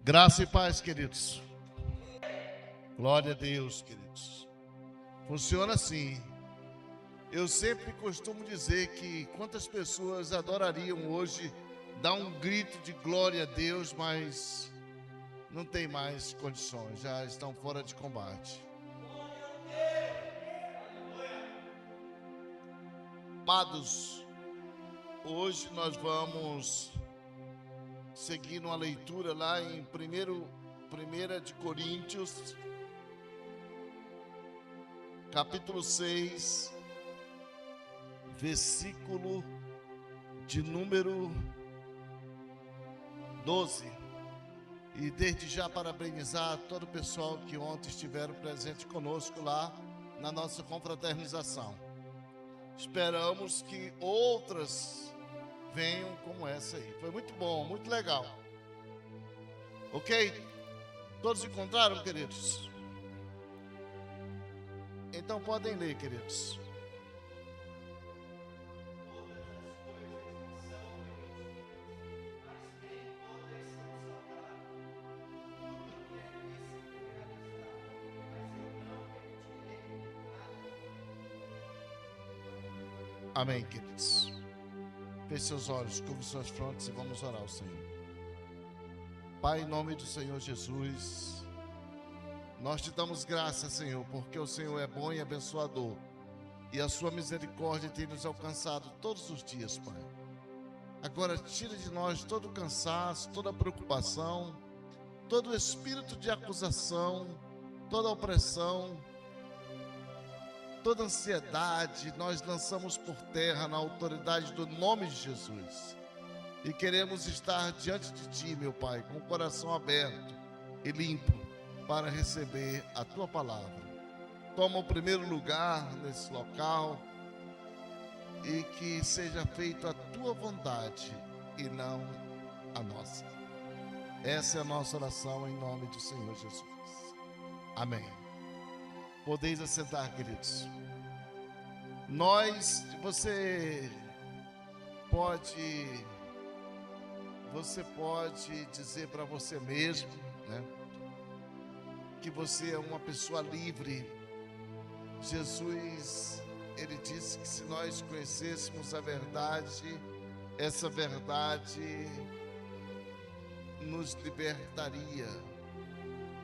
Graça e paz, queridos. Glória a Deus, queridos. Funciona assim. Eu sempre costumo dizer que quantas pessoas adorariam hoje dar um grito de glória a Deus, mas não tem mais condições, já estão fora de combate. Amados, hoje nós vamos seguir uma leitura lá em 1 de Coríntios, capítulo 6, versículo de número 12. E desde já parabenizar todo o pessoal que ontem estiveram presente conosco lá na nossa confraternização. Esperamos que outras venham como essa aí. Foi muito bom, muito legal. Ok? Todos encontraram, queridos? Então podem ler, queridos. Amém, queridos. Feche seus olhos, curve suas frontes e vamos orar ao Senhor. Pai, em nome do Senhor Jesus, nós te damos graça, Senhor, porque o Senhor é bom e abençoador, e a sua misericórdia tem nos alcançado todos os dias, Pai. Agora tira de nós todo o cansaço, toda a preocupação, todo o espírito de acusação, toda a opressão, toda ansiedade, nós lançamos por terra na autoridade do nome de Jesus. E queremos estar diante de Ti, meu Pai, com o coração aberto e limpo para receber a Tua palavra. Toma o primeiro lugar nesse local e que seja feita a Tua vontade e não a nossa. Essa é a nossa oração em nome do Senhor Jesus. Amém. Podeis assentar, queridos. Você pode dizer para você mesmo, né, que você é uma pessoa livre. Jesus, ele disse que se nós conhecêssemos a verdade, essa verdade nos libertaria.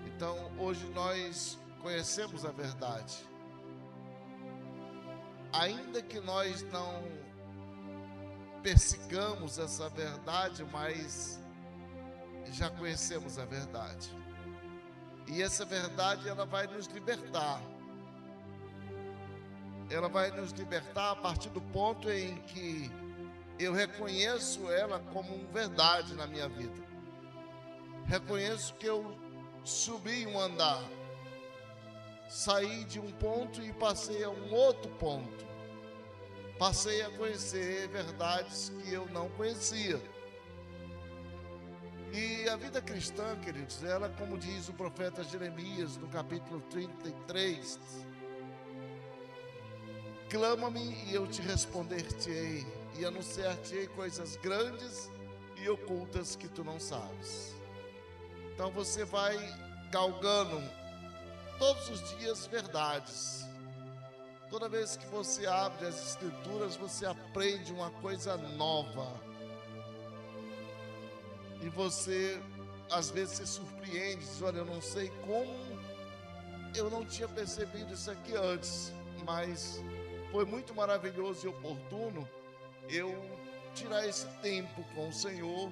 Então, hoje nós conhecemos a verdade. Ainda que nós não persigamos essa verdade, mas já conhecemos a verdade. E essa verdade, ela vai nos libertar. Ela vai nos libertar a partir do ponto em que eu reconheço ela como verdade na minha vida. Reconheço que eu subi um andar, saí de um ponto e passei a um outro ponto. Passei a conhecer verdades que eu não conhecia. E a vida cristã, queridos, ela, como diz o profeta Jeremias, no capítulo 33, clama-me e eu te responder-te-ei, e anunciar-te-ei coisas grandes e ocultas que tu não sabes. Então você vai galgando todos os dias verdades. Toda vez que você abre as escrituras, você aprende uma coisa nova. E você, às vezes, se surpreende, diz, olha, eu não sei como eu não tinha percebido isso aqui antes, mas foi muito maravilhoso e oportuno eu tirar esse tempo com o Senhor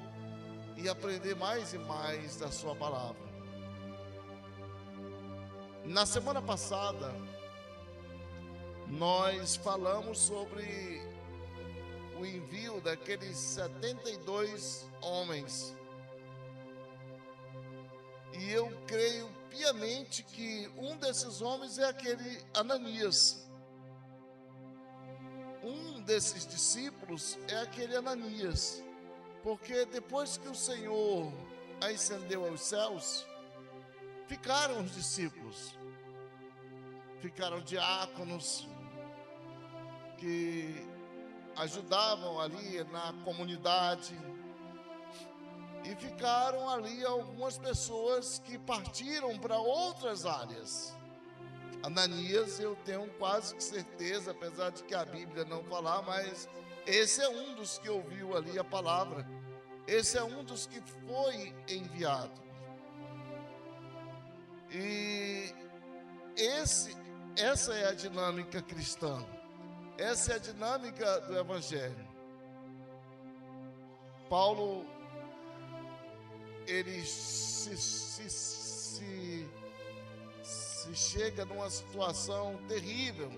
e aprender mais e mais da sua palavra. Na semana passada, nós falamos sobre o envio daqueles 72 homens. E eu creio piamente que um desses homens é aquele Ananias. Um desses discípulos é aquele Ananias. Porque depois que o Senhor ascendeu aos céus, ficaram os discípulos. Ficaram diáconos que ajudavam ali na comunidade. E ficaram ali algumas pessoas que partiram para outras áreas. Ananias, eu tenho quase que certeza, apesar de que a Bíblia não falar, mas esse é um dos que ouviu ali a palavra. Esse é um dos que foi enviado. E essa é a dinâmica cristã. Essa é a dinâmica do Evangelho. Paulo, ele se chega numa situação terrível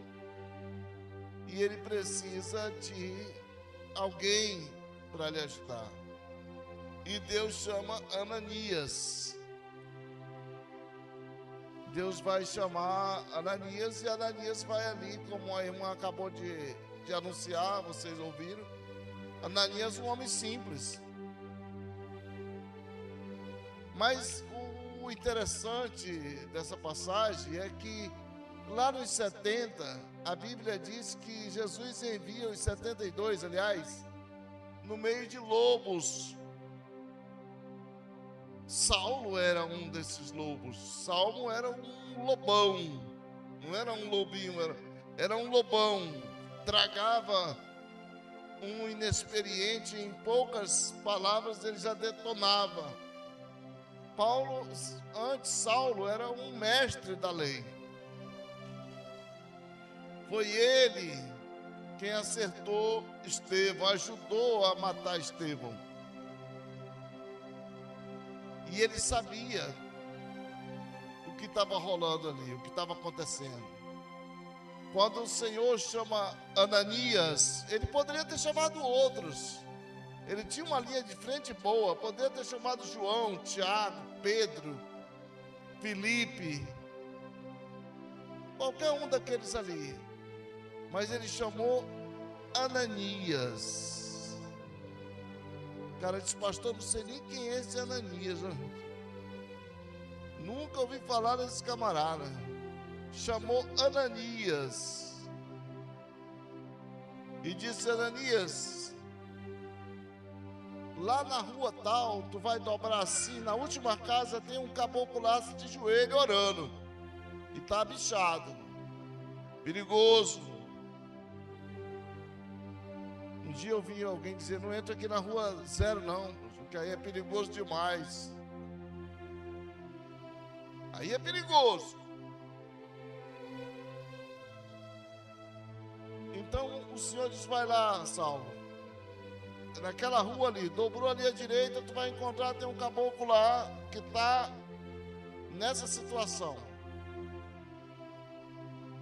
e ele precisa de alguém para lhe ajudar. E Deus chama Ananias. Deus vai chamar Ananias e Ananias vai ali, como a irmã acabou de anunciar, vocês ouviram. Ananias, um homem simples. Mas o interessante dessa passagem é que lá nos 70, a Bíblia diz que Jesus envia os 72, aliás, no meio de lobos. Saulo era um desses lobos. Saulo era um lobão. Não era um lobinho, era um lobão. Tragava um inexperiente, em poucas palavras ele já detonava. Saulo era um mestre da lei. Foi ele quem acertou Estevão, ajudou a matar Estevão. E ele sabia o que estava rolando ali, o que estava acontecendo. Quando o Senhor chama Ananias, ele poderia ter chamado outros. Ele tinha uma linha de frente boa, poderia ter chamado João, Tiago, Pedro, Filipe, qualquer um daqueles ali. Mas ele chamou Ananias. O cara disse: pastor, não sei nem quem é esse Ananias. Nunca ouvi falar desse camarada. Chamou Ananias. E disse: Ananias, lá na rua tal, tu vai dobrar assim, na última casa tem um caboclo lá de joelho orando. E tá bichado. Perigoso. Um dia eu vi alguém dizer: não entra aqui na rua 0 não, porque aí é perigoso demais. Aí é perigoso. Então o Senhor diz: vai lá, Saulo, naquela rua ali, dobrou ali à direita, tu vai encontrar, tem um caboclo lá que está nessa situação.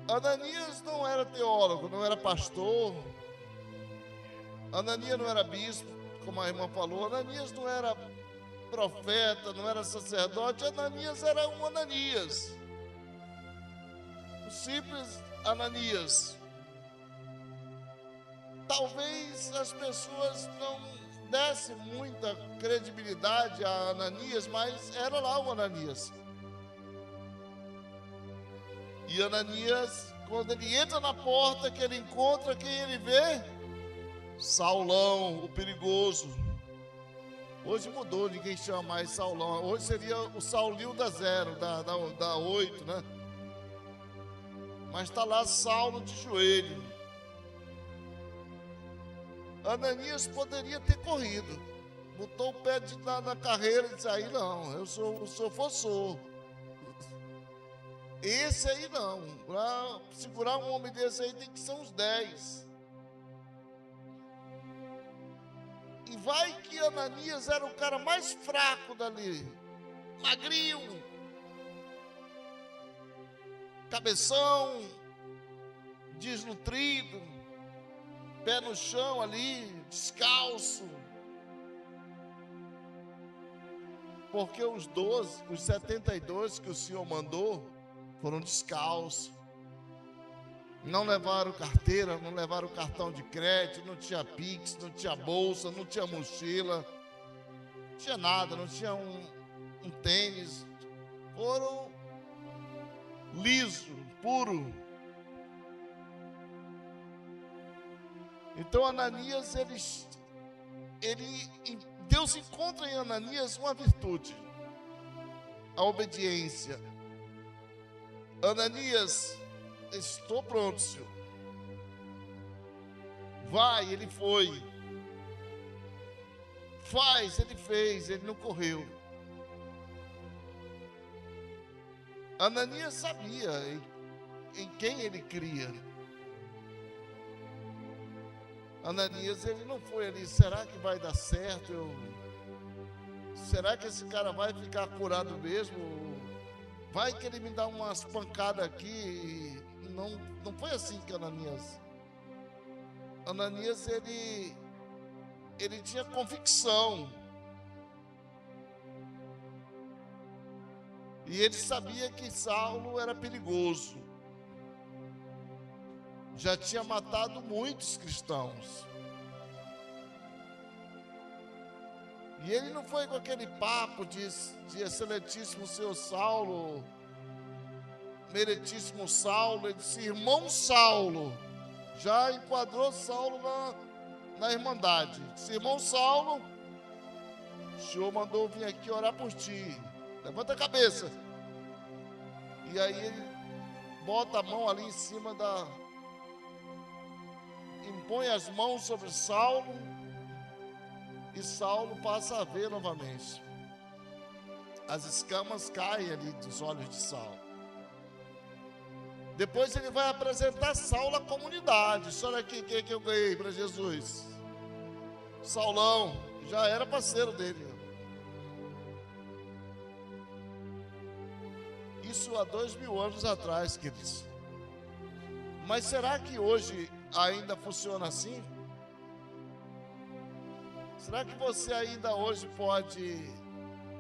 Ananias não era teólogo, não era pastor. Ananias não era bispo, como a irmã falou. Ananias não era profeta, não era sacerdote. Ananias era um Ananias. Um simples Ananias. Talvez as pessoas não dessem muita credibilidade a Ananias, mas era lá o Ananias. E Ananias, quando ele entra na porta, que ele encontra, quem ele vê? Saulão, o perigoso. Hoje mudou, ninguém chama mais Saulão. Hoje seria o Saulinho da 0, da 8, né? Mas está lá Saulo de joelho. Ananias poderia ter corrido. Botou o pé na carreira e disse: aí não, eu sou forçou. Esse aí não. Para segurar um homem desse aí tem que ser uns 10. E vai que Ananias era o cara mais fraco dali. Magrinho. Cabeção. Desnutrido. Pé no chão ali, descalço. Porque os 72 que o Senhor mandou, foram descalços. Não levaram carteira, não levaram cartão de crédito, não tinha Pix, não tinha bolsa, não tinha mochila, não tinha nada, não tinha um tênis. Foram liso, puro. Então Ananias, Deus encontra em Ananias uma virtude, a obediência. Ananias, estou pronto, Senhor. Vai, ele foi. Faz, ele fez, ele não correu. Ananias sabia em quem ele cria. Ananias, ele não foi ali, será que vai dar certo? Será que esse cara vai ficar curado mesmo? Vai que ele me dá umas pancadas aqui? Não foi assim que Ananias. Ananias, ele tinha convicção. E ele sabia que Saulo era perigoso. Já tinha matado muitos cristãos. E ele não foi com aquele papo de excelentíssimo senhor Saulo, meritíssimo Saulo. Ele disse, irmão Saulo. Já enquadrou Saulo na irmandade. Disse, irmão Saulo, o Senhor mandou vir aqui orar por ti. Levanta a cabeça. E aí ele bota a mão ali em cima impõe as mãos sobre Saulo, e Saulo passa a ver novamente. As escamas caem ali dos olhos de Saulo. Depois ele vai apresentar Saulo à comunidade. Olha aqui quem que eu ganhei para Jesus. Saulão, já era parceiro dele. Isso há 2000 anos atrás, queridos. Mas será que hoje ainda funciona assim? Será que você ainda hoje pode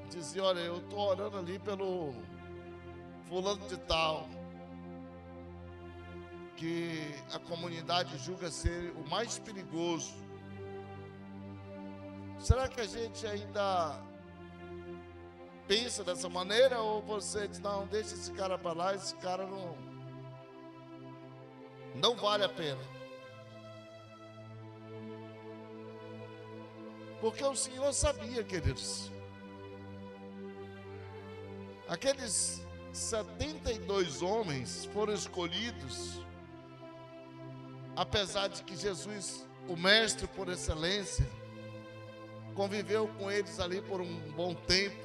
dizer, olha, eu estou orando ali pelo fulano de tal, que a comunidade julga ser o mais perigoso? Será que a gente ainda pensa dessa maneira, ou você diz, não, deixa esse cara para lá, esse cara não vale a pena? Porque o Senhor sabia, queridos, aqueles 72 homens foram escolhidos, apesar de que Jesus, o mestre por excelência, conviveu com eles ali por um bom tempo,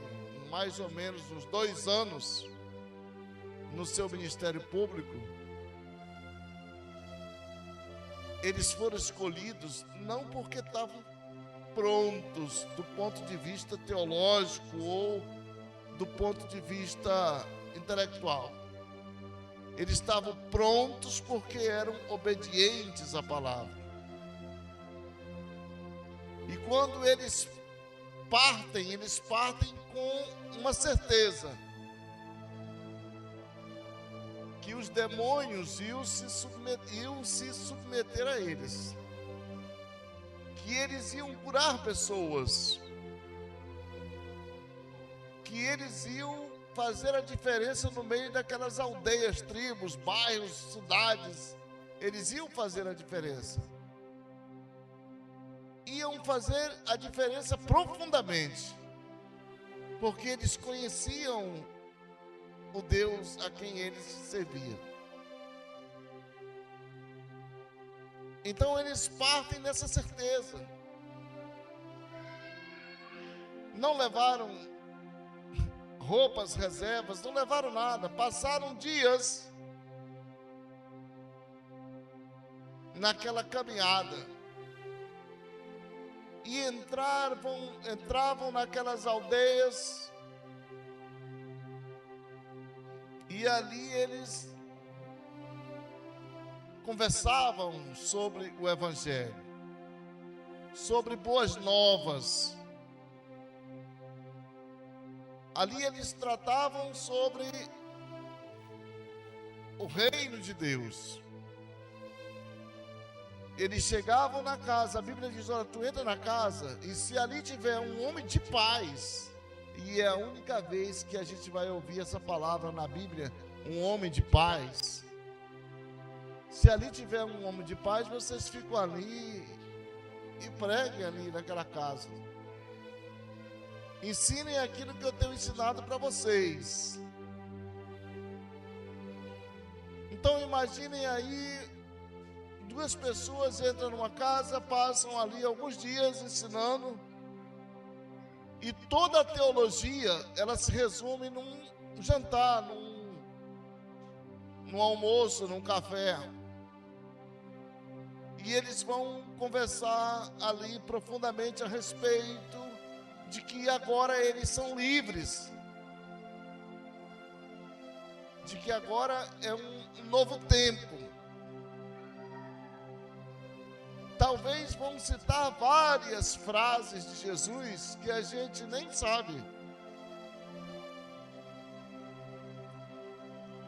mais ou menos uns 2 anos, no seu ministério público. Eles foram escolhidos não porque estavam prontos do ponto de vista teológico ou do ponto de vista intelectual. Eles estavam prontos porque eram obedientes à palavra. E quando eles partem com uma certeza, que os demônios iam se submeter a eles, que eles iam curar pessoas, que eles iam fazer a diferença no meio daquelas aldeias, tribos, bairros, cidades. Eles iam fazer a diferença. Iam fazer a diferença profundamente, porque eles conheciam o Deus a quem eles serviam. Então eles partem nessa certeza. Não levaram roupas, reservas, não levaram nada. Passaram dias naquela caminhada. E entravam naquelas aldeias, e ali eles conversavam sobre o Evangelho, sobre boas novas. Ali eles tratavam sobre o reino de Deus. Eles chegavam na casa, a Bíblia diz, olha, tu entra na casa, e se ali tiver um homem de paz, e é a única vez que a gente vai ouvir essa palavra na Bíblia, um homem de paz. Se ali tiver um homem de paz, vocês ficam ali e preguem ali naquela casa. ensinem aquilo que eu tenho ensinado para vocês. Então imaginem aí, duas pessoas entram numa casa, passam ali alguns dias ensinando, e toda a teologia, ela se resume num jantar, num almoço, num café. E eles vão conversar ali profundamente a respeito de que agora eles são livres, de que agora é um novo tempo. Talvez vão citar várias frases de Jesus que a gente nem sabe.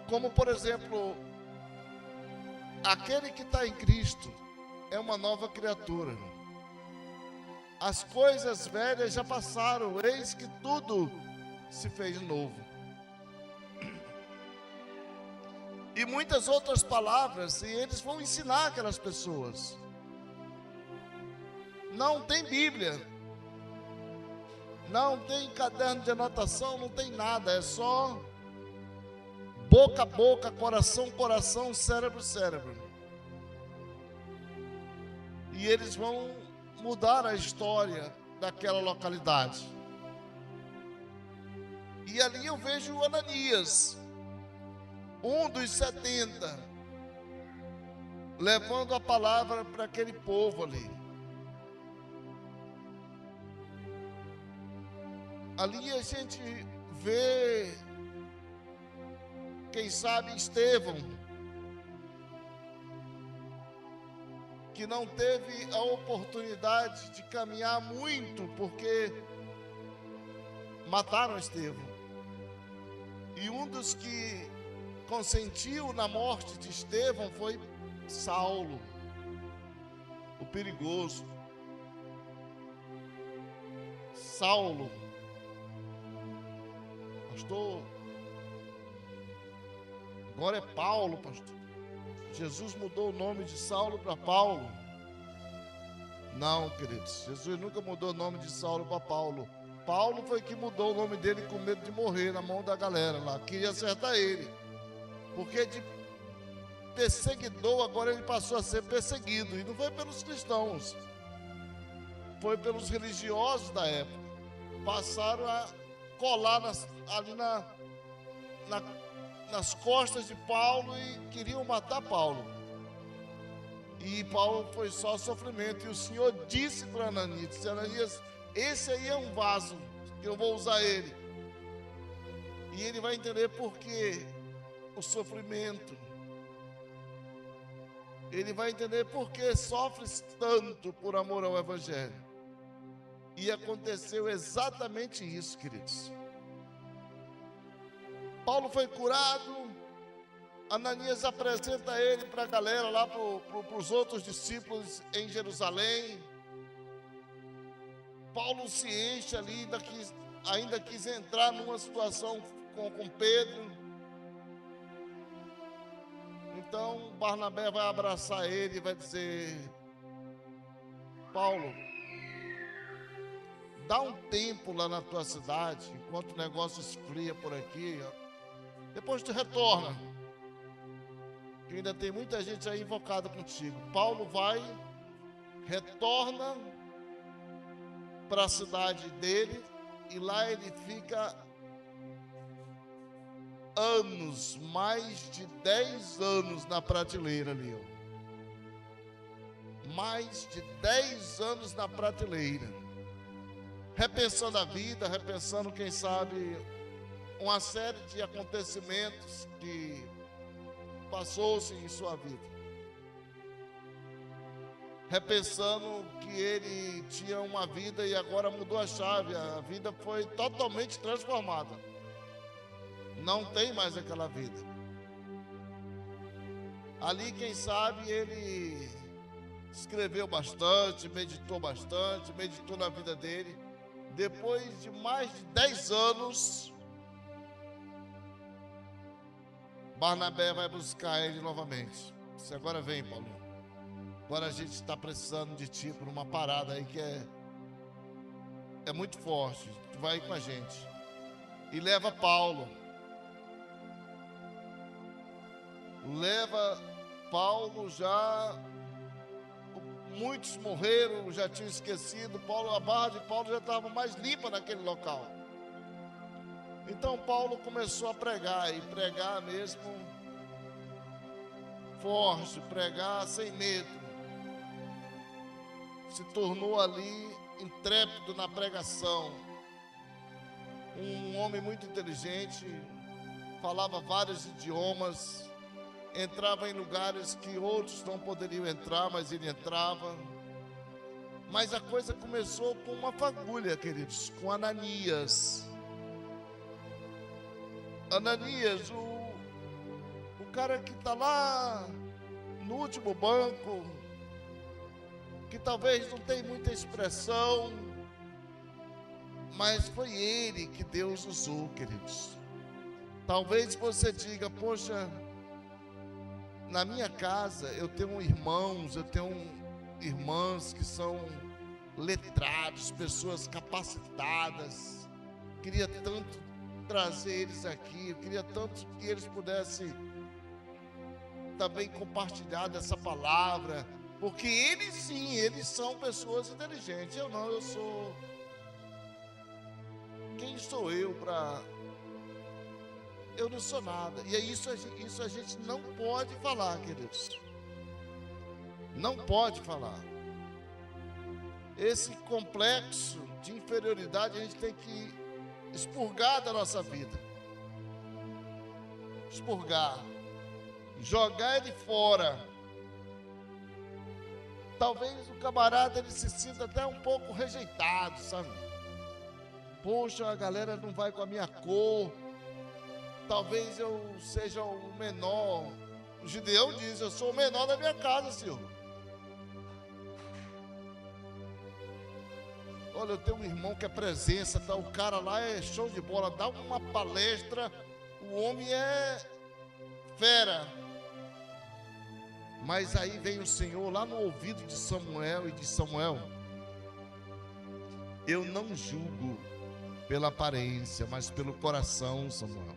Como, por exemplo, aquele que está em Cristo é uma nova criatura. As coisas velhas já passaram, eis que tudo se fez novo. E muitas outras palavras, e eles vão ensinar aquelas pessoas. Não tem Bíblia, não tem caderno de anotação, não tem nada, é só boca a boca, coração a coração, cérebro a cérebro. E eles vão mudar a história daquela localidade. E ali eu vejo Ananias, um dos 70, levando a palavra para aquele povo ali. Ali a gente vê, quem sabe, Estevão, que não teve a oportunidade de caminhar muito, porque mataram Estevão. E um dos que consentiu na morte de Estevão foi Saulo, o perigoso. Saulo, pastor, agora é Paulo, pastor. Jesus mudou o nome de Saulo para Paulo. Não, queridos, Jesus nunca mudou o nome de Saulo para Paulo. Paulo foi que mudou o nome dele com medo de morrer na mão da galera lá. Queria acertar ele, porque de perseguidor agora ele passou a ser perseguido. E não foi pelos cristãos, foi pelos religiosos da época. Passaram a colar ali nas costas de Paulo e queriam matar Paulo. E Paulo foi só sofrimento. E o Senhor disse para Ananias, disse: Ananias, esse aí é um vaso que eu vou usar ele. E ele vai entender por que o sofrimento. Ele vai entender por que sofres tanto por amor ao Evangelho. E aconteceu exatamente isso, queridos. Paulo foi curado. Ananias apresenta ele para a galera lá, para os outros discípulos em Jerusalém. Paulo se enche ali, ainda quis entrar numa situação com Pedro. Então Barnabé vai abraçar ele e vai dizer: Paulo, dá um tempo lá na tua cidade, enquanto o negócio esfria por aqui, depois tu retorna, que ainda tem muita gente aí invocada contigo. Paulo vai, retorna para a cidade dele, e lá ele fica anos, mais de 10 anos na prateleira ali, mais de 10 anos na prateleira, repensando a vida, repensando, quem sabe, uma série de acontecimentos que passou-se em sua vida, repensando que ele tinha uma vida e agora mudou a chave, a vida foi totalmente transformada, não tem mais aquela vida. Ali, quem sabe, ele escreveu bastante, meditou na vida dele. Depois de mais de 10 anos, Barnabé vai buscar ele novamente. Disse: agora vem, Paulo, agora a gente está precisando de ti por uma parada aí que é muito forte. Tu vai com a gente. E leva Paulo. Leva Paulo já. Muitos morreram, já tinham esquecido. Paulo, a barra de Paulo já estava mais limpa naquele local. Então Paulo começou a pregar, e pregar mesmo forte, pregar sem medo. Se tornou ali intrépido na pregação. Um homem muito inteligente, falava vários idiomas, entrava em lugares que outros não poderiam entrar, mas ele entrava. Mas a coisa começou com uma fagulha, queridos, com Ananias. Ananias, o cara que está lá no último banco, que talvez não tem muita expressão, mas foi ele que Deus usou, queridos. Talvez você diga, poxa, na minha casa eu tenho irmãos, eu tenho irmãs que são letrados, pessoas capacitadas. Queria tanto trazer eles aqui, eu queria tanto que eles pudessem também compartilhar dessa palavra, porque eles sim, eles são pessoas inteligentes. Eu não, eu sou... Quem sou eu para... Eu não sou nada. E é isso a gente não pode falar, queridos. Não pode falar. Esse complexo de inferioridade a gente tem que expurgar da nossa vida. Expurgar. Jogar ele fora. Talvez o camarada ele se sinta até um pouco rejeitado, sabe? Poxa, a galera não vai com a minha cor. Talvez eu seja o menor. O Gideão diz, eu sou o menor da minha casa, Senhor. Olha, eu tenho um irmão que é presença, tá? O cara lá é show de bola, dá uma palestra, o homem é fera. Mas aí vem o Senhor lá no ouvido de Samuel e diz, Samuel, eu não julgo pela aparência, mas pelo coração, Samuel.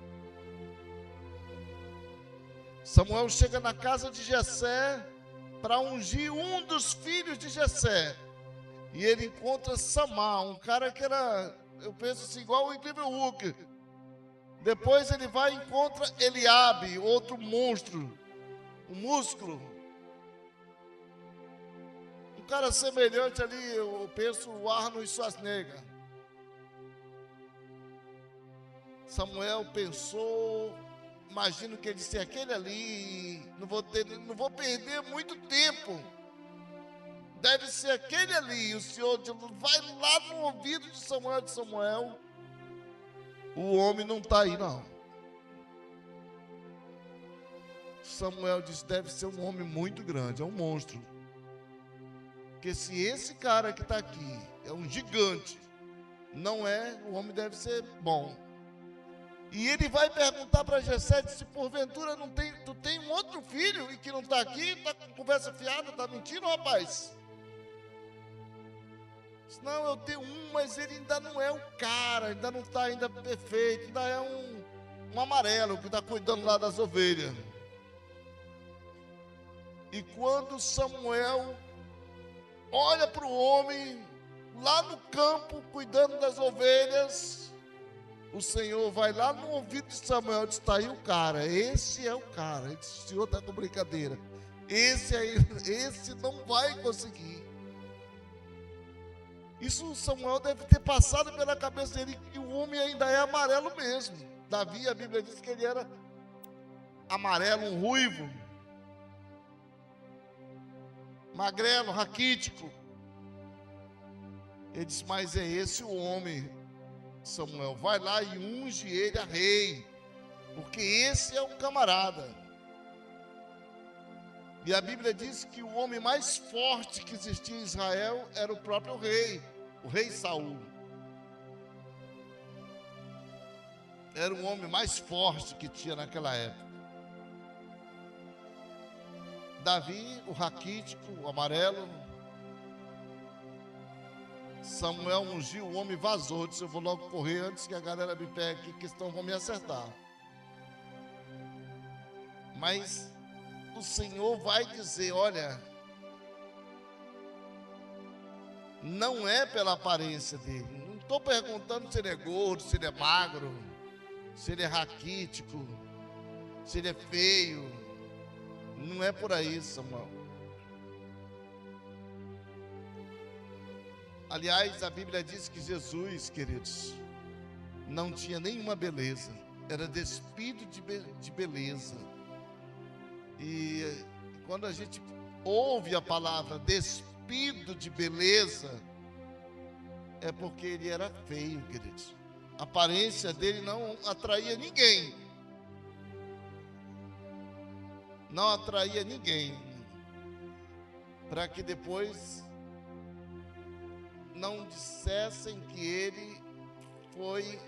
Samuel chega na casa de Jessé para ungir um dos filhos de Jessé. E ele encontra Samá, um cara que era, eu penso assim, igual o incrível Hulk. Depois ele vai e encontra Eliabe, outro monstro, um músculo. Um cara semelhante ali, eu penso, o Arnold Schwarzenegger. Samuel pensou, imagino que ele disse, aquele ali, não vou perder muito tempo. Deve ser aquele ali. O Senhor vai lá no ouvido de Samuel, o homem não está aí não. Samuel disse, deve ser um homem muito grande, é um monstro. Porque se esse cara que está aqui é um gigante, não é, o homem deve ser bom. E ele vai perguntar para Jessé, se porventura tu tem um outro filho e que não está aqui, está com conversa fiada, está mentindo, rapaz? Não, eu tenho um, mas ele ainda não é o cara, ainda não está ainda perfeito, ainda é um amarelo que está cuidando lá das ovelhas. E quando Samuel olha para o homem lá no campo cuidando das ovelhas, o Senhor vai lá no ouvido de Samuel e diz, está aí o cara, esse é o cara. Ele diz, o Senhor está com brincadeira, esse não vai conseguir. Isso Samuel deve ter passado pela cabeça dele, que o homem ainda é amarelo mesmo. Davi, a Bíblia diz que ele era amarelo, um ruivo, magrelo, raquítico. Ele disse, mas é esse o homem, Samuel, vai lá e unge ele a rei, porque esse é um camarada. E a Bíblia diz que o homem mais forte que existia em Israel era o próprio rei, o rei Saul. Era o homem mais forte que tinha naquela época. Davi, o raquítico, o amarelo, Samuel ungiu, o homem vazou, disse: eu vou logo correr antes que a galera me pegue aqui, que estão vão me acertar. Mas o Senhor vai dizer: olha, não é pela aparência dele. Não estou perguntando se ele é gordo, se ele é magro, se ele é raquítico, se ele é feio. Não é por aí, Samuel. Aliás, a Bíblia diz que Jesus, queridos, não tinha nenhuma beleza. Era despido de beleza. E quando a gente ouve a palavra despido de beleza, é porque ele era feio, queridos. A aparência dele não atraía ninguém. Não atraía ninguém. Para que depois não dissessem que ele foi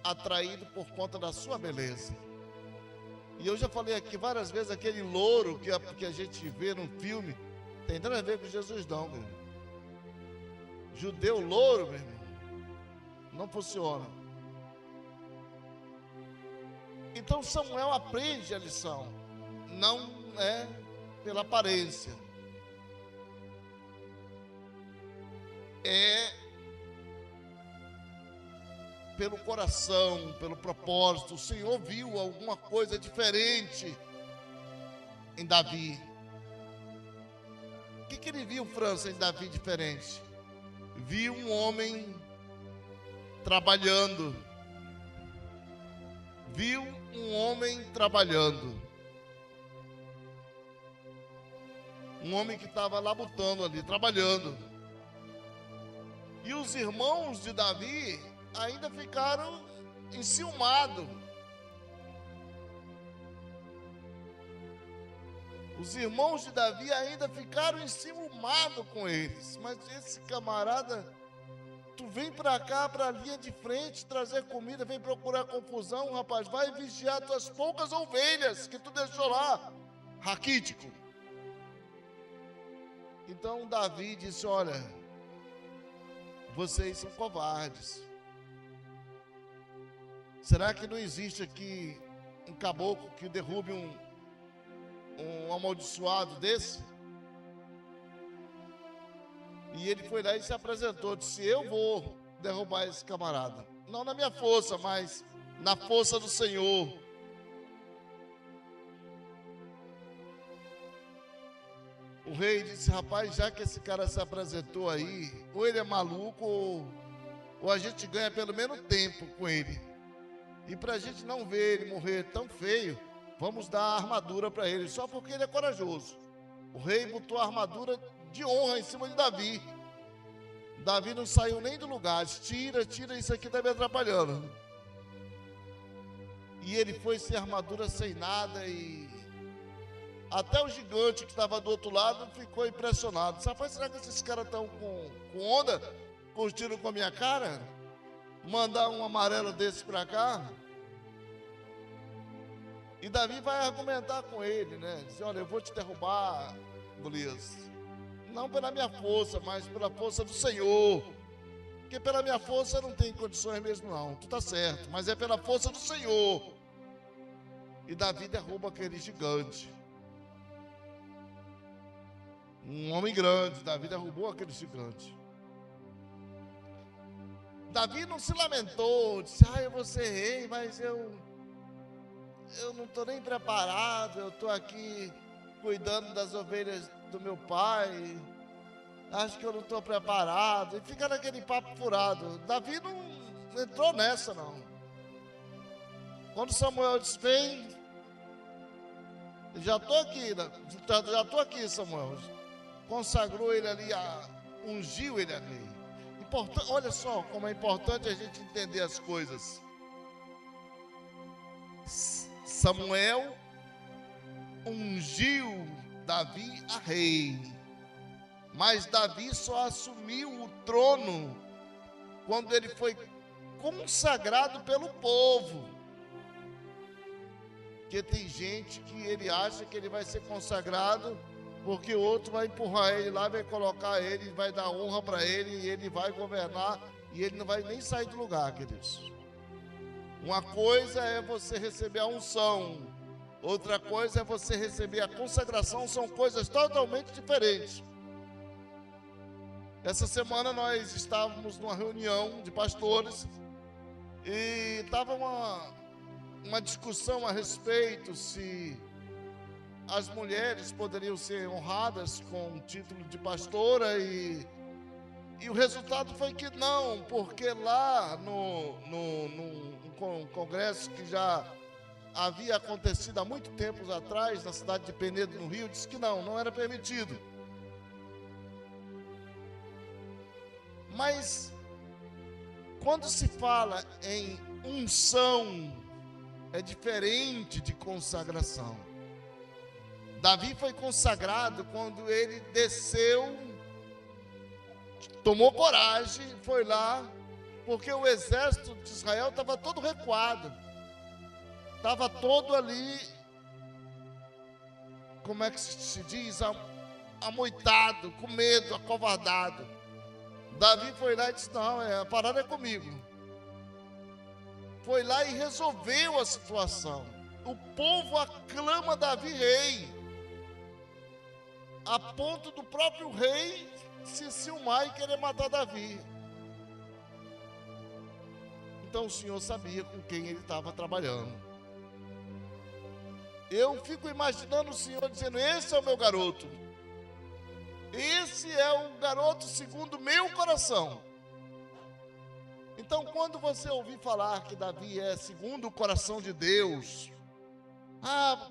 atraído por conta da sua beleza. E eu já falei aqui várias vezes, aquele louro que a gente vê no filme, tem nada a ver com Jesus não, meu irmão. Judeu louro, meu irmão, não funciona. Então Samuel aprende a lição. Não é pela aparência. É pelo coração, pelo propósito. O Senhor viu alguma coisa diferente em Davi. O que ele viu, França, em Davi diferente? Viu um homem trabalhando. Viu um homem trabalhando. Um homem que estava labutando ali, trabalhando. E os irmãos de Davi ainda ficaram enciumados. Os irmãos de Davi ainda ficaram enciumados com eles. Mas esse camarada, tu vem para cá, para a linha de frente, trazer comida, vem procurar confusão, rapaz, vai vigiar tuas poucas ovelhas que tu deixou lá, raquítico. Então Davi disse: olha, vocês são covardes. Será que não existe aqui um caboclo que derrube um amaldiçoado desse? E ele foi lá e se apresentou, disse: eu vou derrubar esse camarada. Não na minha força, mas na força do Senhor. O rei disse: rapaz, já que esse cara se apresentou aí, ou ele é maluco, ou a gente ganha pelo menos tempo com ele. E para a gente não ver ele morrer tão feio, vamos dar a armadura para ele, só porque ele é corajoso. O rei botou a armadura de honra em cima de Davi. Davi não saiu nem do lugar. Tira, isso aqui está me atrapalhando. E ele foi sem armadura, sem nada, e até o gigante que estava do outro lado ficou impressionado. Rapaz, será que esses caras estão com onda? Curtiram com a minha cara? Mandar um amarelo desse para cá? E Davi vai argumentar com ele, né? Diz: olha, eu vou te derrubar, Golias. Não pela minha força, mas pela força do Senhor. Porque pela minha força não tem condições mesmo não. Tu tá certo, mas é pela força do Senhor. E Davi derruba aquele gigante. Um homem grande, Davi derrubou aquele gigante. Davi não se lamentou, disse: eu vou ser rei, mas eu não estou nem preparado, eu estou aqui cuidando das ovelhas do meu pai, acho que eu não estou preparado. E fica naquele papo furado. Davi não entrou nessa não. Quando Samuel disse: vem, já estou aqui, já estou aqui, Samuel. Consagrou ele ali, ungiu ele ali. Olha só como é importante a gente entender as coisas. Samuel ungiu Davi a rei, mas Davi só assumiu o trono quando ele foi consagrado pelo povo. Porque tem gente que ele acha que ele vai ser consagrado porque o outro vai empurrar ele lá, vai colocar ele, vai dar honra para ele, e ele vai governar, e ele não vai nem sair do lugar, queridos. Uma coisa é você receber a unção, outra coisa é você receber a consagração, são coisas totalmente diferentes. Essa semana nós estávamos numa reunião de pastores, e estava uma discussão a respeito se as mulheres poderiam ser honradas com o título de pastora, e o resultado foi que não, porque lá no congresso que já havia acontecido há muito tempo atrás, na cidade de Penedo, no Rio, disse que não era permitido. Mas quando se fala em unção, é diferente de consagração. Davi foi consagrado quando ele desceu, tomou coragem, foi lá, porque o exército de Israel estava todo recuado, estava todo ali, como é que se diz, amoitado, com medo, acovardado. Davi foi lá e disse: não, a parada é comigo. Foi lá e resolveu a situação. O povo aclama Davi rei, a ponto do próprio rei se ciumar e querer matar Davi. Então o Senhor sabia com quem ele estava trabalhando. Eu fico imaginando o Senhor dizendo: esse é o meu garoto, esse é o garoto segundo o meu coração. Então, quando você ouvir falar que Davi é segundo o coração de Deus,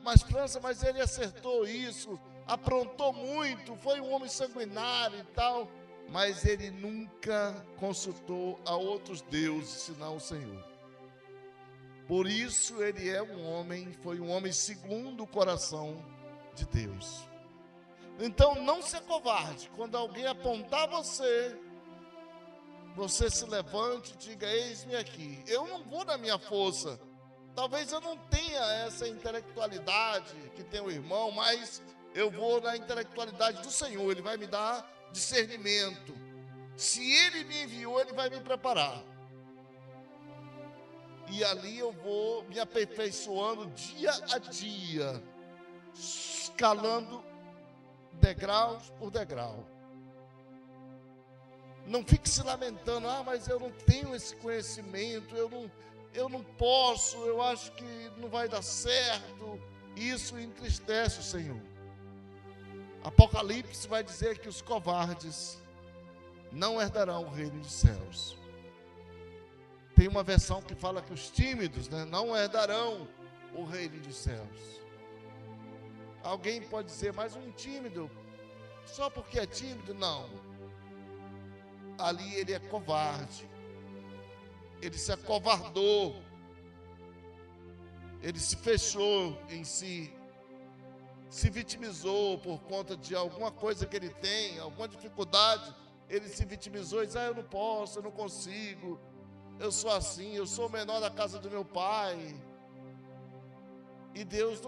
mas França, mas ele acertou isso, aprontou muito, foi um homem sanguinário e tal, mas ele nunca consultou a outros deuses senão o Senhor. Por isso ele foi um homem segundo o coração de Deus. Então não se covarde, quando alguém apontar você se levante e diga: eis-me aqui. Eu não vou na minha força, talvez eu não tenha essa intelectualidade que tem o irmão, mas eu vou na intelectualidade do Senhor. Ele vai me dar discernimento. Se Ele me enviou, Ele vai me preparar. E ali eu vou me aperfeiçoando dia a dia, escalando degraus por degrau. Não fique se lamentando: mas eu não tenho esse conhecimento, eu não posso, eu acho que não vai dar certo. Isso entristece o Senhor. Apocalipse vai dizer que os covardes não herdarão o reino dos céus. Tem uma versão que fala que os tímidos, não herdarão o reino dos céus. Alguém pode dizer: mas um tímido, só porque é tímido? Não. Ali ele é covarde, ele se acovardou, ele se fechou em si, se vitimizou por conta de alguma coisa que ele tem, alguma dificuldade. Ele se vitimizou e diz: eu não posso, eu não consigo, eu sou assim, eu sou o menor da casa do meu pai. E Deus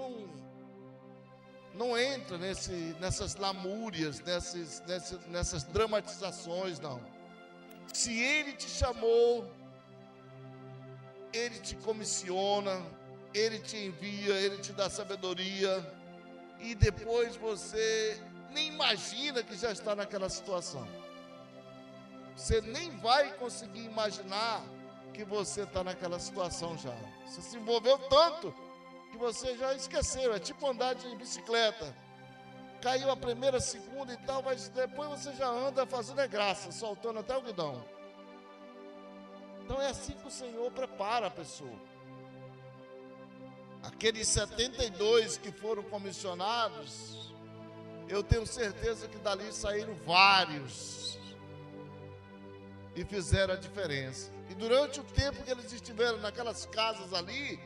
não entra nessas lamúrias, nessas dramatizações, não. Se Ele te chamou, Ele te comissiona, Ele te envia, Ele te dá sabedoria, e depois você nem imagina que já está naquela situação. Você nem vai conseguir imaginar que você está naquela situação já. Você se envolveu tanto que você já esqueceu. É tipo andar de bicicleta. Caiu a primeira, a segunda e tal, mas depois você já anda fazendo graça, soltando até o guidão. Então é assim que o Senhor prepara a pessoa. Aqueles 72 que foram comissionados, eu tenho certeza que dali saíram vários e fizeram a diferença. E durante o tempo que eles estiveram naquelas casas ali,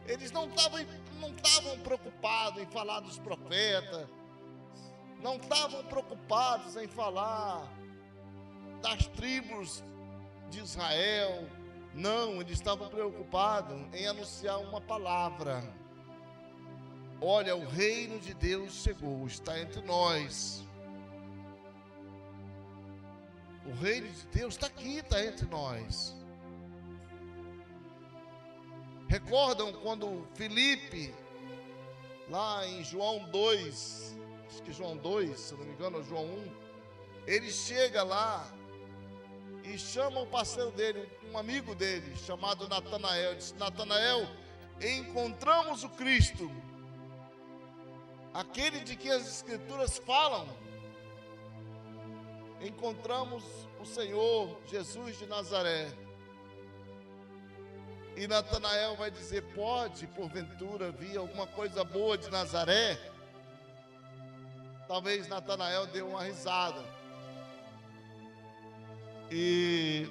eles não estavam preocupados em falar dos profetas, não estavam preocupados em falar das tribos de Israel. Não, eles estavam preocupados em anunciar uma palavra. olha, o reino de Deus chegou, está entre nós. O reino de Deus está aqui, está entre nós. Recordam quando Filipe, lá em João 2, acho que João 2, se não me engano, ou João 1, ele chega lá e chama o parceiro dele, um amigo dele, chamado Natanael. Diz: Natanael, encontramos o Cristo, aquele de que as Escrituras falam. Encontramos o Senhor Jesus de Nazaré. E Natanael vai dizer: pode, porventura, vir alguma coisa boa de Nazaré? Talvez Natanael deu uma risada. E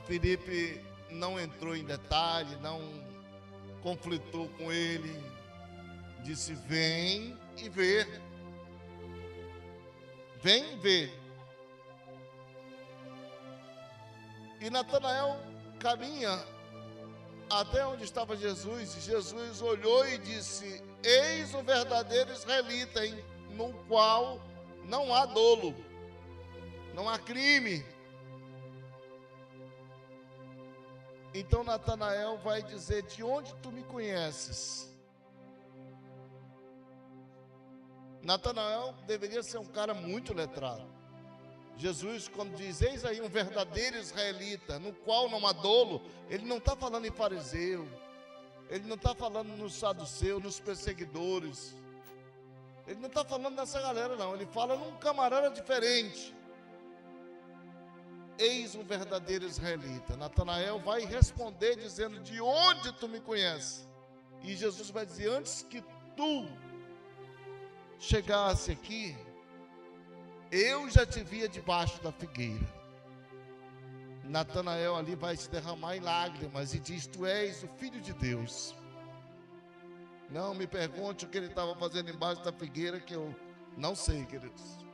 Filipe não entrou em detalhe, não conflitou com ele. Disse: vem e vê. Vem ver. E Natanael caminha até onde estava Jesus, e Jesus olhou e disse: eis o verdadeiro israelita, no qual não há dolo, não há crime. Então Natanael vai dizer: de onde tu me conheces? Natanael deveria ser um cara muito letrado. Jesus, quando diz: eis aí um verdadeiro israelita, no qual não há dolo, ele não está falando em fariseu, ele não está falando nos saduceus, nos perseguidores, ele não está falando dessa galera não, ele fala num camarada diferente. Eis um verdadeiro israelita. Natanael vai responder dizendo: de onde tu me conheces? E Jesus vai dizer: antes que tu chegasse aqui, eu já te via debaixo da figueira. Natanael ali vai se derramar em lágrimas e diz: tu és o Filho de Deus. Não me pergunte o que ele estava fazendo embaixo da figueira, que eu não sei, queridos.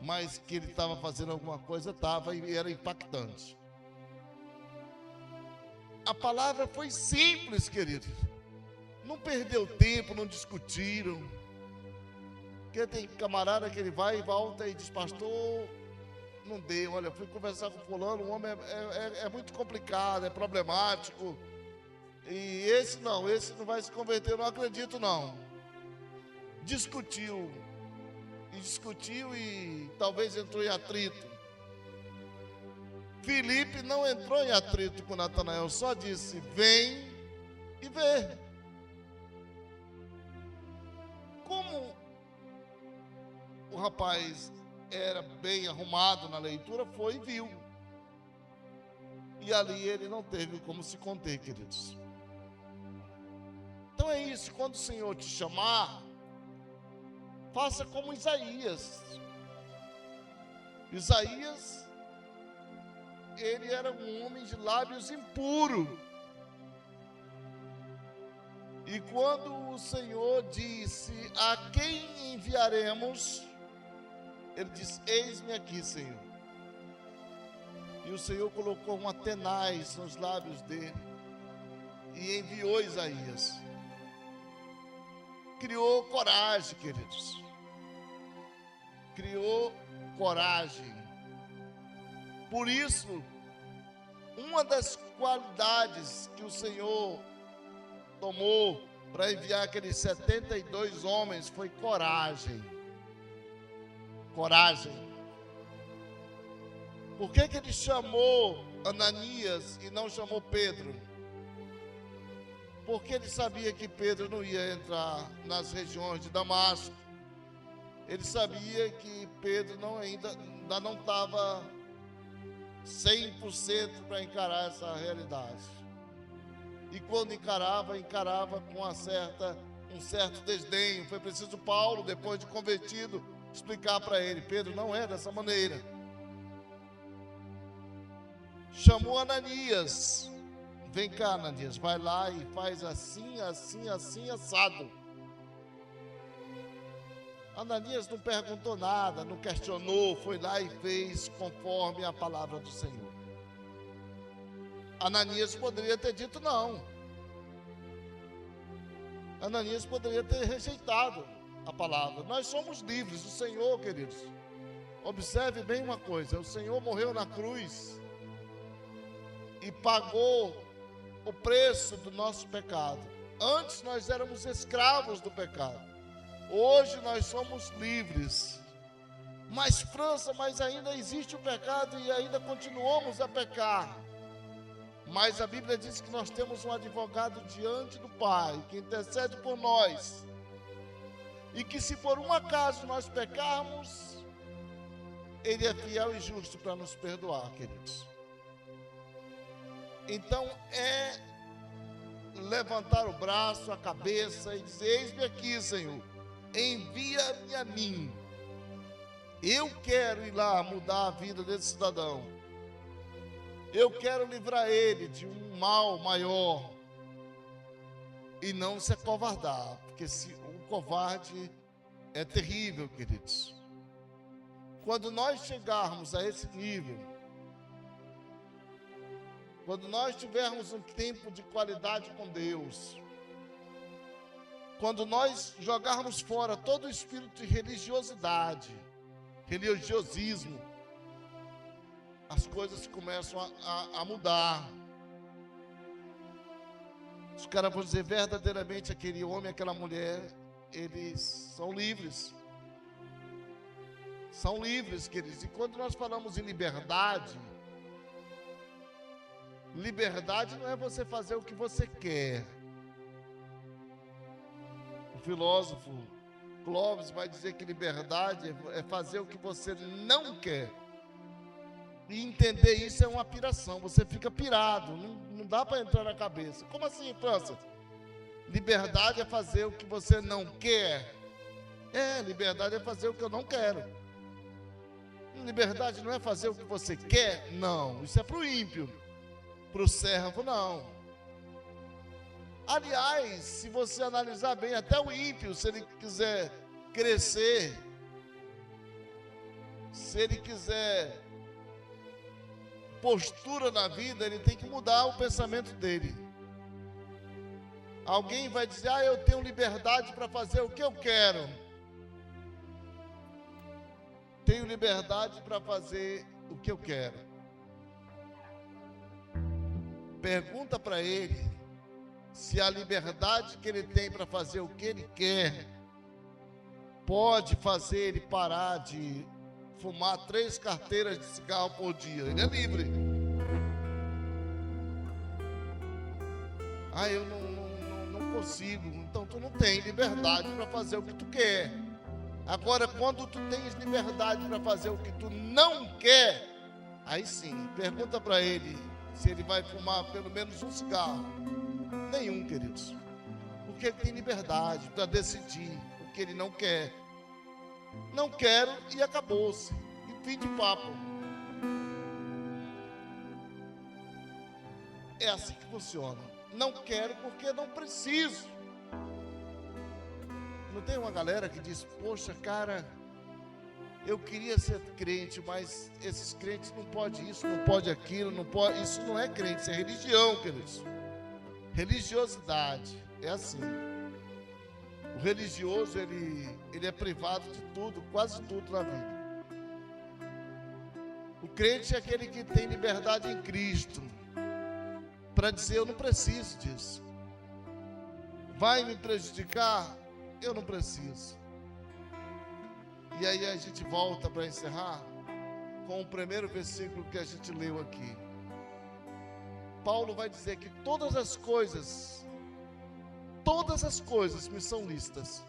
Mas que ele estava fazendo alguma coisa, estava, e era impactante. A palavra foi simples, queridos. Não perdeu tempo, não discutiram. Porque tem camarada que ele vai e volta e diz: pastor, não deu, olha, fui conversar com fulano, o homem é muito complicado, é problemático, e esse não vai se converter, eu não acredito não. Discutiu e talvez entrou em atrito. Filipe não entrou em atrito com Natanael, só disse: vem e vê. Como o rapaz era bem arrumado na leitura, foi e viu. E ali ele não teve como se conter, queridos. Então é isso, quando o Senhor te chamar, faça como Isaías. Isaías, ele era um homem de lábios impuros. E quando o Senhor disse: a quem enviaremos? Ele disse: eis-me aqui, Senhor. E o Senhor colocou uma tenaz nos lábios dele e enviou Isaías. Criou coragem, queridos. Criou coragem. Por isso, uma das qualidades que o Senhor tomou para enviar aqueles 72 homens foi coragem. Coragem. Por que ele chamou Ananias e não chamou Pedro? Porque ele sabia que Pedro não ia entrar nas regiões de Damasco. Ele sabia que Pedro ainda não estava 100% para encarar essa realidade. E quando encarava com um certo desdenho. Foi preciso Paulo, depois de convertido, explicar para ele: Pedro, não é dessa maneira. Chamou Ananias: vem cá, Ananias, vai lá e faz assim, assim, assim, assado. Ananias não perguntou nada, não questionou, foi lá e fez conforme a palavra do Senhor. Ananias poderia ter dito não. Ananias poderia ter rejeitado a palavra. Nós somos livres. O Senhor, queridos, observe bem uma coisa: o Senhor morreu na cruz e pagou o preço do nosso pecado. Antes nós éramos escravos do pecado. Hoje nós somos livres. Mas França, mas ainda existe o pecado e ainda continuamos a pecar. Mas a Bíblia diz que nós temos um advogado diante do Pai, que intercede por nós. E que se por um acaso nós pecarmos, Ele é fiel e justo para nos perdoar, queridos. Então é levantar o braço, a cabeça e dizer: eis-me aqui, Senhor, envia-me a mim. Eu quero ir lá mudar a vida desse cidadão. Eu quero livrar ele de um mal maior e não se acovardar, porque o covarde é terrível, queridos. Quando nós chegarmos a esse nível, quando nós tivermos um tempo de qualidade com Deus, quando nós jogarmos fora todo o espírito de religiosidade, religiosismo, as coisas começam a mudar. Os caras vão dizer: verdadeiramente aquele homem, aquela mulher, eles são livres. São livres, queridos. E quando nós falamos em liberdade, liberdade não é você fazer o que você quer. O filósofo Clóvis vai dizer que liberdade é fazer o que você não quer. E entender isso é uma piração. Você fica pirado, não dá para entrar na cabeça. Como assim, França? Liberdade é fazer o que você não quer. Liberdade é fazer o que eu não quero. Liberdade não é fazer o que você quer, não. Isso é para o ímpio. Para o servo, não. Aliás, se você analisar bem, até o ímpio, se ele quiser crescer, se ele quiser postura na vida, ele tem que mudar o pensamento dele. Alguém vai dizer: eu tenho liberdade para fazer o que eu quero. Tenho liberdade para fazer o que eu quero. Pergunta para ele se a liberdade que ele tem para fazer o que ele quer pode fazer ele parar de fumar 3 carteiras de cigarro por dia. Ele é livre. Eu não consigo. Então tu não tem liberdade para fazer o que tu quer. Agora, quando tu tens liberdade para fazer o que tu não quer, aí sim, pergunta para ele se ele vai fumar pelo menos um cigarro. Nenhum, queridos. Porque ele tem liberdade para decidir o que ele não quer. Não quero e acabou-se. E fim de papo. É assim que funciona. Não quero porque não preciso. Não tem uma galera que diz: poxa, cara, eu queria ser crente, mas esses crentes não pode isso, não pode aquilo, não pode. Isso não é crente, isso é religião, queridos. Religiosidade é assim. O religioso, ele é privado de tudo, quase tudo na vida. O crente é aquele que tem liberdade em Cristo para dizer: eu não preciso disso. Vai me prejudicar? Eu não preciso. E aí a gente volta para encerrar com o primeiro versículo que a gente leu aqui. Paulo vai dizer que todas as coisas me são lícitas,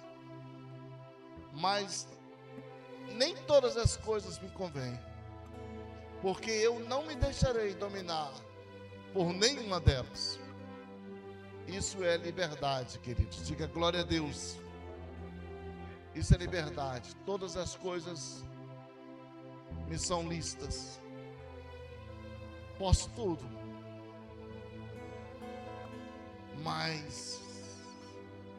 mas nem todas as coisas me convêm, porque eu não me deixarei dominar por nenhuma delas. Isso é liberdade, queridos. Diga glória a Deus. Isso é liberdade. Todas as coisas me são lícitas. Posso tudo, mas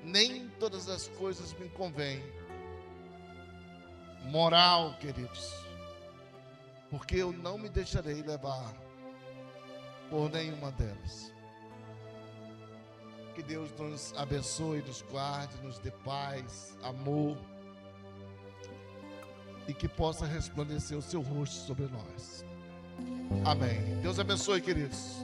nem todas as coisas me convêm. Moral, queridos, porque eu não me deixarei levar por nenhuma delas. Que Deus nos abençoe, nos guarde, nos dê paz, amor, e que possa resplandecer o seu rosto sobre nós. Amém. Deus abençoe, queridos.